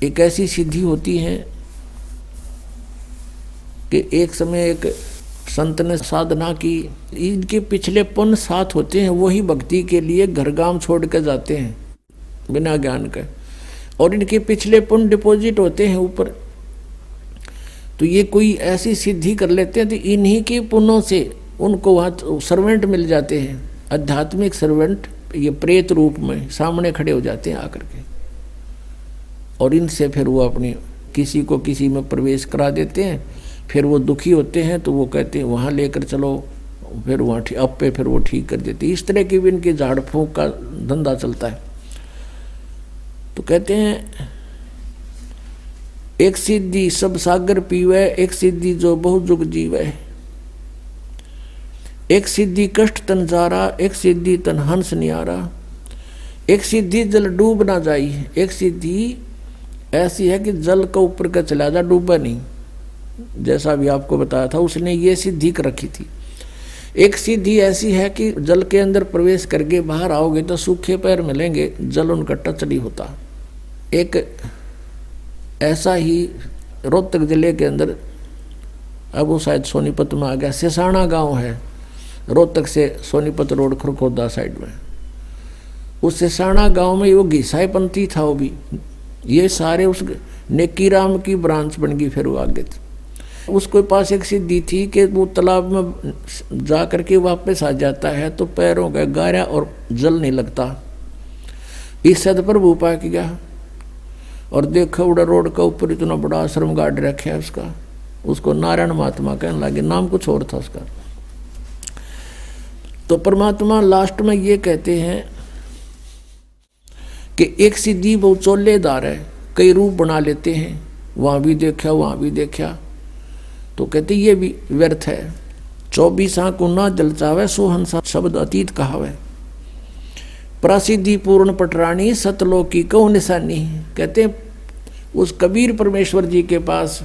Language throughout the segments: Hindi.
एक ऐसी सिद्धि होती है कि एक समय एक संत ने साधना की, इनके पिछले पुण्य साथ होते हैं, वही भक्ति के लिए घर गांव छोड़ कर जाते हैं बिना ज्ञान के, और इनके पिछले पुण्य डिपॉजिट होते हैं ऊपर। तो ये कोई ऐसी सिद्धि कर लेते हैं तो इन्हीं के पुण्यों से उनको वहाँ सर्वेंट मिल जाते हैं, आध्यात्मिक सर्वेंट, ये प्रेत रूप में सामने खड़े हो जाते हैं आकर के, और इनसे फिर वो अपनी किसी को किसी में प्रवेश करा देते हैं। फिर वो दुखी होते हैं तो वो कहते हैं वहाँ लेकर चलो, फिर वहाँ अब पे फिर वो ठीक कर देते हैं। इस तरह की भी इनके झाड़ फूँक का धंधा चलता है। तो कहते हैं एक सिद्धि सब सागर पीवे, एक सिद्धि जो बहु जुग जीवे, एक सिद्धि कष्ट तन जारा, एक सिद्धि तन हंस नियारा, एक सिद्धि जल डूब ना जाई, एक सिद्धि ऐसी है कि जल का ऊपर का चला जा, डूबा नहीं। जैसा भी आपको बताया था, उसने ये सिद्धि कर रखी थी। एक सिद्धि ऐसी है कि जल के अंदर प्रवेश करके बाहर आओगे तो सूखे पैर मिलेंगे, जल उनका टच नहीं होता। एक ऐसा ही रोहतक जिले के अंदर, अब वो शायद सोनीपत में आ गया, सिसाना गांव है, रोहतक से सोनीपत रोड खरखोदा साइड में। उस सिसाना गांव में वो घिसाईपंथी था, वो भी ये सारे उस नेकीराम की ब्रांच बन गई। फिर वो आगे थी, उसके पास एक सिद्धि थी कि वो तालाब में जा करके वापस आ जाता है तो पैरों का गारा और जल नहीं लगता। इस सदप्रभु पा के गया और देखा उड़ा रोड का ऊपर इतना बड़ा आश्रम गाड़ रखा है उसका, उसको नारायण महात्मा कहने लगे, नाम कुछ और था उसका। तो परमात्मा लास्ट में ये कहते हैं कि एक सिद्धि बहुत चोलेदार है, कई रूप बना लेते हैं, वहाँ भी देखा वहाँ भी देखा, तो कहते ये भी व्यर्थ है। 24 आँख ना जल चावे, सोहंसा शब्द अतीत कहावे, प्रसिद्धि पूर्ण पटरानी, सतलोक की कौ निशानी। कहते उस कबीर परमेश्वर जी के पास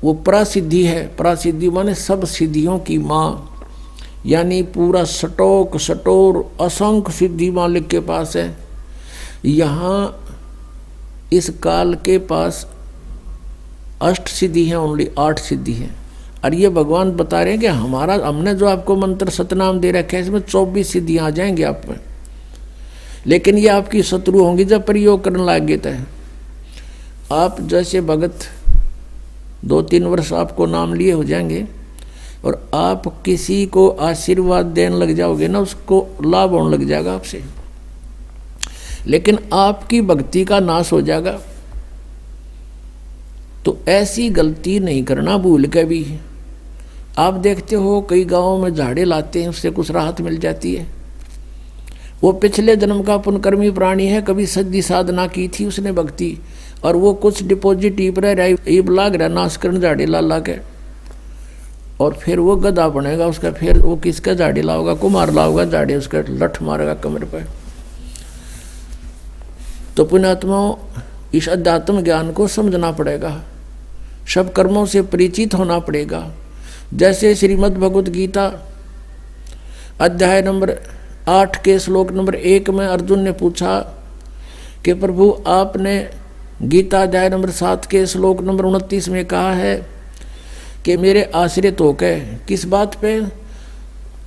वो प्रसिद्धि है, प्रसिद्धि माने सब सिद्धियों की माँ, यानी पूरा सटोक सटोर असंख्य सिद्धि मालिक के पास है। यहाँ इस काल के पास अष्ट सिद्धि है, ओनली 8 सिद्धि है। और ये भगवान बता रहे हैं कि हमने जो आपको मंत्र सतनाम दे रखे है, इसमें 24 सिद्धियाँ आ जाएंगी आप में, लेकिन ये आपकी शत्रु होंगी जब प्रयोग करने लगे। तो आप जैसे भगत 2-3 वर्ष आपको नाम लिए हो जाएंगे और आप किसी को आशीर्वाद देने लग जाओगे ना, उसको लाभ होने लग जाएगा आपसे, लेकिन आपकी भक्ति का नाश हो जाएगा। तो ऐसी गलती नहीं करना भूल के भी। आप देखते हो कई गांवों में झाड़े लाते हैं, उससे कुछ राहत मिल जाती है। वो पिछले जन्म का पुण्यकर्मी प्राणी है, कभी सद्दी साधना की थी उसने भक्ति, और वो कुछ डिपॉजिट ईब लाग रहा नाश करने झाड़े ला ला के, और फिर वो गधा बनेगा उसका। फिर वो किसका झाड़ी लाओगा, कुमार लाओगा झाड़ी, उसका लठ मारेगा कमर पर। तो पुण्यात्माओं, इस अध्यात्म ज्ञान को समझना पड़ेगा, सब कर्मों से परिचित होना पड़ेगा। जैसे श्रीमद् भगवत गीता अध्याय नंबर 8 के श्लोक नंबर 1 में अर्जुन ने पूछा कि प्रभु आपने गीता अध्याय नंबर 7 के श्लोक नंबर 29 में कहा है कि मेरे आश्रित होकर, किस बात पे?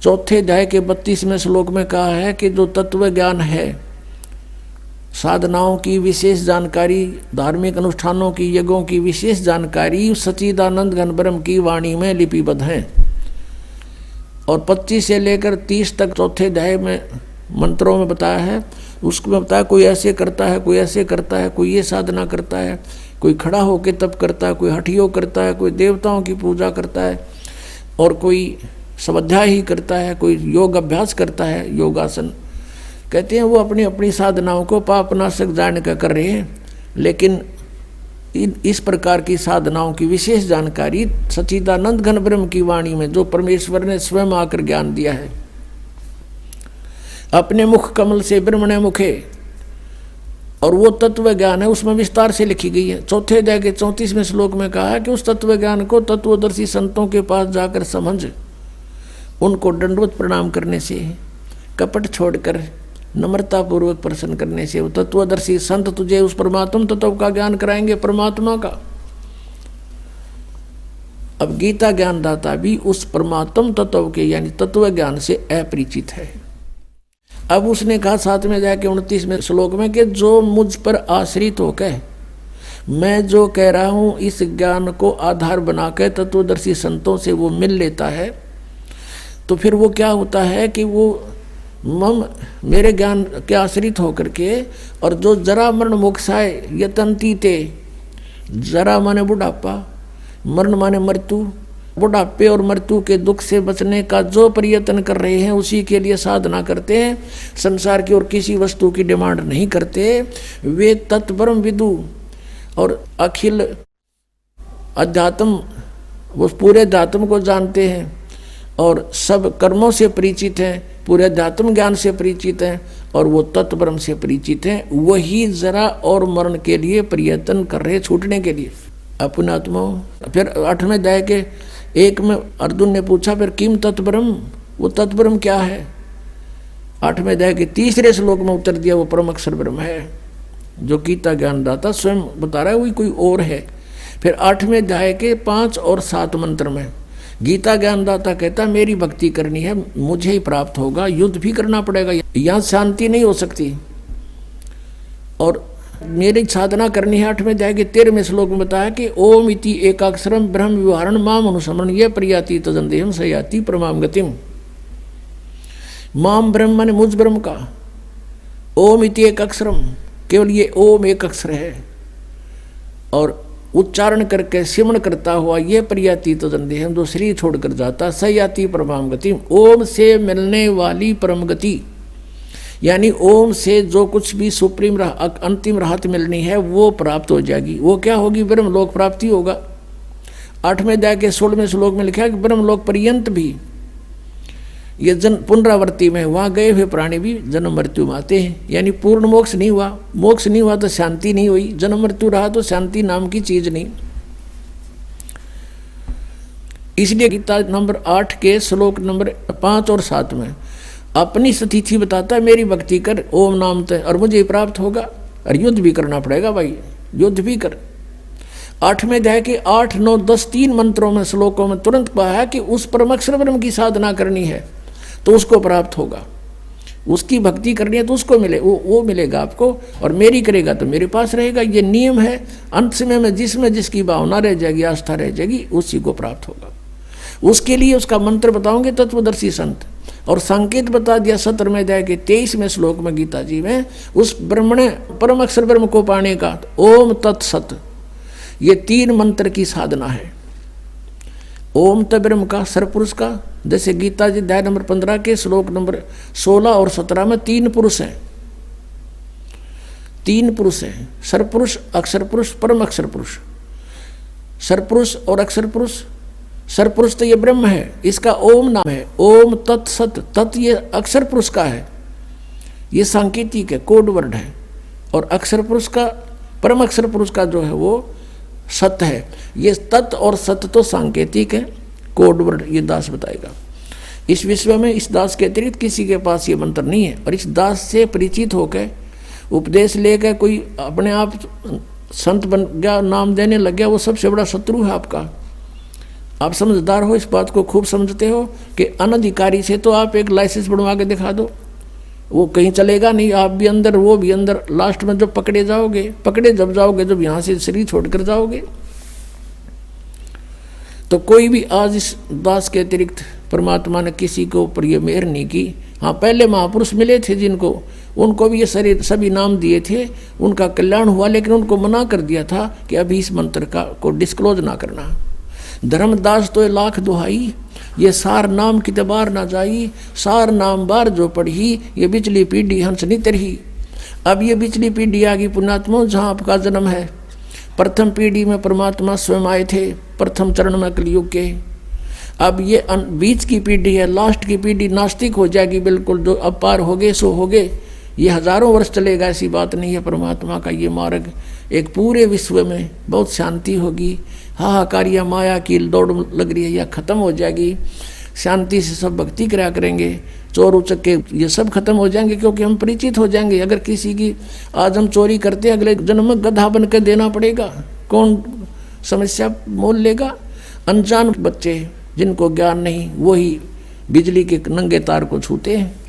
चौथे अध्याय के 32वें श्लोक में कहा है कि जो तत्व ज्ञान है, साधनाओं की विशेष जानकारी, धार्मिक अनुष्ठानों की, यज्ञों की विशेष जानकारी सच्चिदानंद घन ब्रह्म की वाणी में लिपिबद्ध है। और 25 से लेकर 30 तक चौथे अध्याय में मंत्रों में बताया है। उसमें बताया कोई ऐसे करता है, कोई ऐसे करता है, कोई ये साधना करता है, कोई खड़ा होकर तप करता है, कोई हठयोग करता है, कोई देवताओं की पूजा करता है, और कोई स्वाध्याय ही करता है, कोई योग अभ्यास करता है, योगासन। कहते हैं वो अपनी अपनी साधनाओं को पापनाशक जान कर कर रहे हैं, लेकिन इस प्रकार की साधनाओं की विशेष जानकारी सच्चिदानंद घन ब्रह्म की वाणी में, जो परमेश्वर ने स्वयं आकर ज्ञान दिया है, अपने मुख कमल से ब्रह्मणे मुखे, और वो तत्व ज्ञान है, उसमें विस्तार से लिखी गई है। चौथे अध्याय के 34वें श्लोक में कहा है कि उस तत्व ज्ञान को तत्वदर्शी संतों के पास जाकर समझ, उनको दंडवत प्रणाम करने से, कपट छोड़कर नम्रता पूर्वक प्रश्न करने से वो तत्वदर्शी संत तुझे उस परमात्म तत्व का ज्ञान कराएंगे, परमात्मा का। अब गीता ज्ञानदाता भी उस परमात्म तत्व के यानी तत्व ज्ञान से अपरिचित है। अब उसने कहा साथ में जाके 29वें श्लोक में कि जो मुझ पर आश्रित होकर मैं जो कह रहा हूं इस ज्ञान को आधार बनाकर तत्वदर्शी संतों से वो मिल लेता है, तो फिर वो क्या होता है कि वो मम मेरे ज्ञान के आश्रित होकर के, और जो जरा मरण मोक्षाय यतंती ते, जरा माने बुढ़ापा, मरण माने मृत्यु, बुढ़ापे और मृत्यु के दुख से बचने का जो प्रयत्न कर रहे हैं उसी के लिए साधना करते हैं, संसार की और किसी वस्तु की डिमांड नहीं करते, वे तत्परम विदु और अखिल अध्यात्म वो पूरे अध्यात्म को जानते हैं और सब कर्मों से परिचित हैं, पूरे अध्यात्म ज्ञान से परिचित हैं और वो तत्परम से परिचित हैं, वही जरा और मरण के लिए प्रयत्न कर रहे छूटने के लिए अपने आत्मा। फिर 8वें अध्याय के 1 में अर्जुन ने पूछा फिर किम तत्परम, वो तत्परम क्या है? 8वें अध्याय के 3रे श्लोक में उत्तर दिया वो परम अक्षर ब्रह्म है, जो गीता ज्ञानदाता स्वयं बता रहा है वही कोई और है। फिर 8वें अध्याय के 5 और 7 मंत्र में गीता ज्ञानदाता कहता मेरी भक्ति करनी है, मुझे ही प्राप्त होगा, युद्ध भी करना पड़ेगा, यहाँ शांति नहीं हो सकती, और मेरी साधना करनी है। 8वें अध्याय के 13वें श्लोक में बताया कि ओम इति एकाक्षरम ब्रह्म विवरण माम अनुसमरण ये प्रयाति तदंदेहम सयाति परमाम गतिम। माम ब्रह्म माने मुझ ब्रह्म का, ओम इति एक अक्षरम, केवल ये ओम एक अक्षर है, और उच्चारण करके सिमरण करता हुआ ये प्रयाति तदंदेहम जो शरीर छोड़कर जाता सयाति परमाम गतिम, ओम से मिलने वाली परम गति, यानी ओम से जो कुछ भी सुप्रीम अंतिम राहत मिलनी है वो प्राप्त हो जाएगी। वो क्या होगी? ब्रह्मलोक प्राप्ति होगा। 8वें अध्याय के 16वें श्लोक में लिखा है कि ब्रह्मलोक पर्यंत भी ये जन पुनरावृत्ति में वहाँ गए हुए प्राणी भी जन्म मृत्यु में आते हैं, यानी पूर्ण मोक्ष नहीं हुआ, मोक्ष नहीं हुआ तो शांति नहीं हुई, जन्म मृत्यु रहा तो शांति नाम की चीज नहीं। इसलिए गीता नंबर 8 के श्लोक नंबर 5 और 7 में अपनी स्थिति बताता है मेरी भक्ति कर ओम नाम तय और मुझे प्राप्त होगा, और युद्ध भी करना पड़ेगा भाई, युद्ध भी कर। 8वें अध्याय के 8, 9, 10 3 मंत्रों में श्लोकों में तुरंत कहा है कि उस परमाक्षर ब्रह्म की साधना करनी है तो उसको प्राप्त होगा, उसकी भक्ति करनी है तो उसको मिले, वो मिलेगा आपको, और मेरी करेगा तो मेरे पास रहेगा। ये नियम है। अंत समय में जिसकी भावना रह जाएगी, आस्था रह जाएगी, उसी को प्राप्त होगा। उसके लिए उसका मंत्र बताओगे तत्वदर्शी संत, और संकेत बता दिया 17वें अध्याय के 23वें श्लोक में गीता जी में उस ब्रह्मण परम अक्षर ब्रह्म को पाने का ओम तत्सत, ये 3 मंत्र की साधना है। ओम त ब्रह्म का, सरपुरुष का, जैसे गीता जी अध्याय नंबर 15 के श्लोक नंबर 16 और 17 में 3 पुरुष हैं, 3 पुरुष हैं, सरपुरुष, अक्षर पुरुष, परम अक्षर पुरुष। सरपुरुष और अक्षर पुरुष, सरपुरुष तो ये ब्रह्म है, इसका ओम नाम है, ओम तत्सत, तत् ये अक्षर पुरुष का है, ये सांकेतिक है, कोड वर्ड है, और अक्षर पुरुष का, परम अक्षर पुरुष का जो है वो सत्य है। ये तत् और सत्य तो सांकेतिक है, कोड वर्ड ये दास बताएगा। इस विश्व में इस दास के अतिरिक्त किसी के पास ये मंत्र नहीं है, और इस दास से परिचित होकर उपदेश लेकर कोई अपने आप संत बन गया, नाम देने लग गया, वो सबसे बड़ा शत्रु है आपका। आप समझदार हो, इस बात को खूब समझते हो कि अनधिकारी से तो आप एक लाइसेंस बनवा के दिखा दो, वो कहीं चलेगा नहीं, आप भी अंदर वो भी अंदर, लास्ट में जब पकड़े जब जाओगे जब यहाँ से शरीर छोड़कर जाओगे। तो कोई भी आज इस दास के अतिरिक्त परमात्मा ने किसी के ऊपर ये मेहर नहीं की। हाँ, पहले महापुरुष मिले थे जिनको, उनको भी ये शरीर सभी नाम दिए थे, उनका कल्याण हुआ, लेकिन उनको मना कर दिया था कि अभी इस मंत्र का को डिस्क्लोज ना करना। धर्मदास तो लाख दुहाई, ये सार नाम कितबार ना जाई, सार नाम बार जो पढ़ी, ये बिचली पीढ़ी हंस नहीं तरही। अब ये बिचली पीढ़ी आ गई पुण्यात्मा, जहाँ आपका जन्म है। प्रथम पीढ़ी में परमात्मा स्वयं आए थे, प्रथम चरण में कलयुग के। अब ये बीच की पीढ़ी है, लास्ट की पीढ़ी नास्तिक हो जाएगी बिल्कुल, जो अब पार हो गए सो हो गए। ये हजारों वर्ष चलेगा, ऐसी बात नहीं है। परमात्मा का ये मार्ग एक पूरे विश्व में बहुत शांति होगी, हाहाकार या माया की दौड़ लग रही है, यह खत्म हो जाएगी। शांति से सब भक्ति करा करेंगे, चोर उचक्के ये सब खत्म हो जाएंगे, क्योंकि हम परिचित हो जाएंगे। अगर किसी की आज हम चोरी करते हैं, अगले जन्म में गधा बन के देना पड़ेगा, कौन समस्या मोल लेगा। अनजान बच्चे जिनको ज्ञान नहीं, वही बिजली के नंगे तार को छूते हैं।